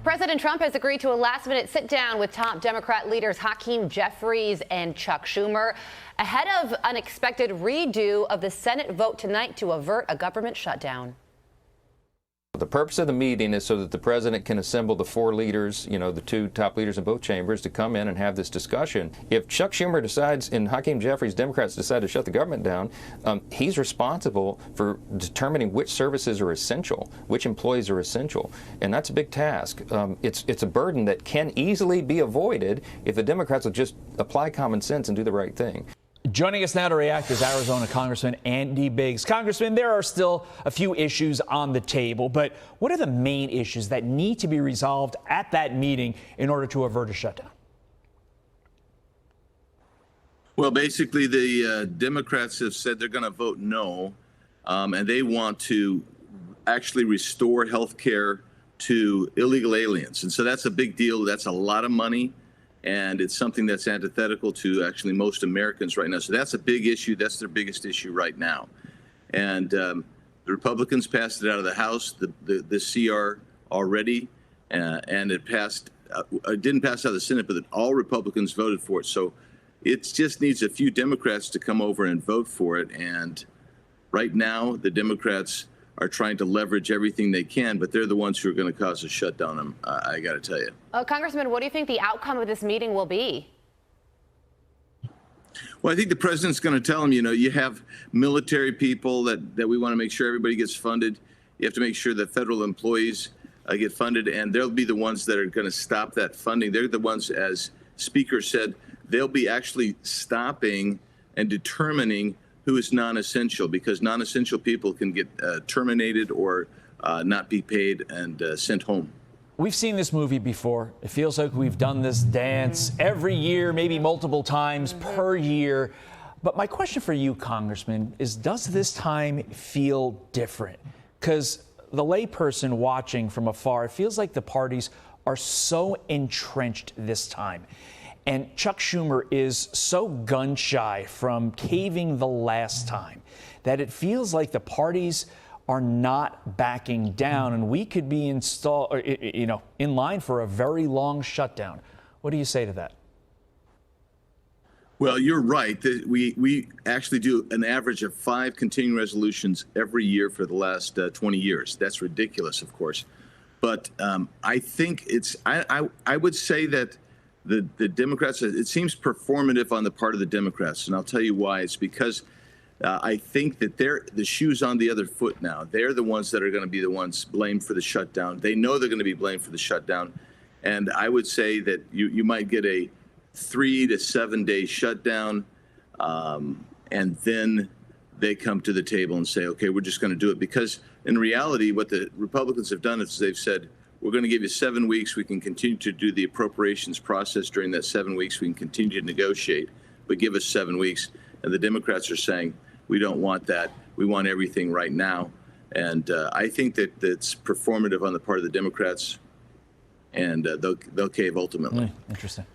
President Trump has agreed to a last-minute sit-down with top Democrat leaders Hakeem Jeffries and Chuck Schumer ahead of an expected redo of the Senate vote tonight to avert a government shutdown. The purpose of the meeting is so that the president can assemble the four leaders, the two top leaders in both chambers, to come in and have this discussion. If Chuck Schumer decides and Hakeem Jeffries, Democrats, decide to shut the government down, he's responsible for determining which services are essential, which employees are essential. And that's a big task. It's a burden that can easily be avoided if the Democrats will just apply common sense and do the right thing. Joining us now to react is Arizona Congressman Andy Biggs. Congressman, there are still a few issues on the table, but what are the main issues that need to be resolved at that meeting in order to avert a shutdown? Well, basically, the Democrats have said they're going to vote no, and they want to actually restore health care to illegal aliens. And so that's a big deal. That's a lot of money. And it's something that's antithetical to actually most Americans right now. So that's a big issue. That's their biggest issue right now. And the Republicans passed it out of the House, the CR already, and it passed. It didn't pass out of the Senate, but all Republicans voted for it. So it just needs a few Democrats to come over and vote for it. And right now, the Democrats are trying to leverage everything they can, but they're the ones who are going to cause a shutdown, I got to tell you. Congressman, what do you think the outcome of this meeting will be? Well, I think the president's going to tell them, you have military people that we want to make sure everybody gets funded. You have to make sure that federal employees get funded, and they'll be the ones that are going to stop that funding. They're the ones, as Speaker said, they'll be actually stopping and determining who is non-essential, because non-essential people can get terminated or not be paid and sent home. We've seen this movie before. It feels like we've done this dance every year, maybe multiple times per year. But my question for you, Congressman, is does this time feel different? Because the layperson watching from afar, it feels like the parties are so entrenched this time. And Chuck Schumer is so gun-shy from caving the last time that it feels like the parties are not backing down, and we could be in line for a very long shutdown. What do you say to that? Well, you're right. We actually do an average of 5 continuing resolutions every year for the last 20 years. That's ridiculous, of course. But I think I would say that the Democrats, it seems performative on the part of the Democrats, and I'll tell you why. It's because I think that the shoe's on the other foot now. They're the ones that are going to be the ones blamed for the shutdown. They know they're going to be blamed for the shutdown, and I would say that you might get a 3 to 7 day shutdown, and then they come to the table and say, okay, we're just going to do it. Because in reality, what the Republicans have done is they've said, we're going to give you 7 weeks. We can continue to do the appropriations process during that 7 weeks. We can continue to negotiate, but give us 7 weeks. And the Democrats are saying, we don't want that. We want everything right now. And I think that it's performative on the part of the Democrats, and they'll cave ultimately. Interesting.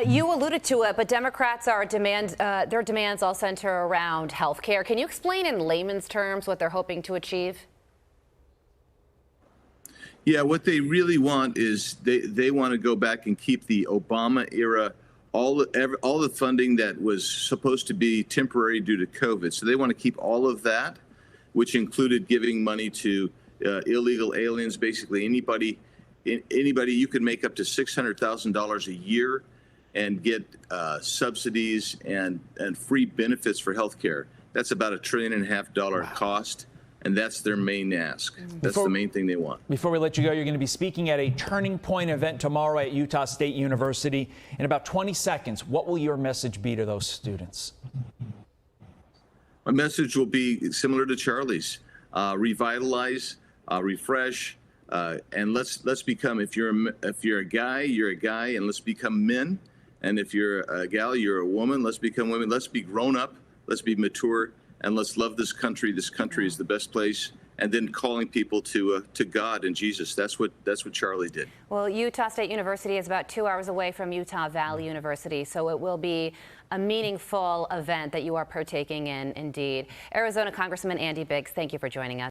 You alluded to it, but Democrats are their demands all center around health care. Can you explain in layman's terms what they're hoping to achieve? Yeah, what they really want is they want to go back and keep the Obama era, all the funding that was supposed to be temporary due to COVID. So they want to keep all of that, which included giving money to illegal aliens. Basically, anybody you could make up to $600,000 a year and get subsidies and free benefits for health care. That's about $1.5 trillion cost. And that's their main ask. That's the main thing they want. Before we let you go, you're going to be speaking at a Turning Point event tomorrow at Utah State University. In about 20 seconds, what will your message be to those students? My message will be similar to Charlie's. Revitalize, refresh, and let's become, if you're a guy, you're a guy, and let's become men. And if you're a gal, you're a woman. Let's become women. Let's be grown up. Let's be mature. And let's love this country. This country is the best place. And then calling people to God and Jesus. That's what Charlie did. Well, Utah State University is about 2 hours away from Utah Valley University, so it will be a meaningful event that you are partaking in, indeed. Arizona Congressman Andy Biggs, thank you for joining us.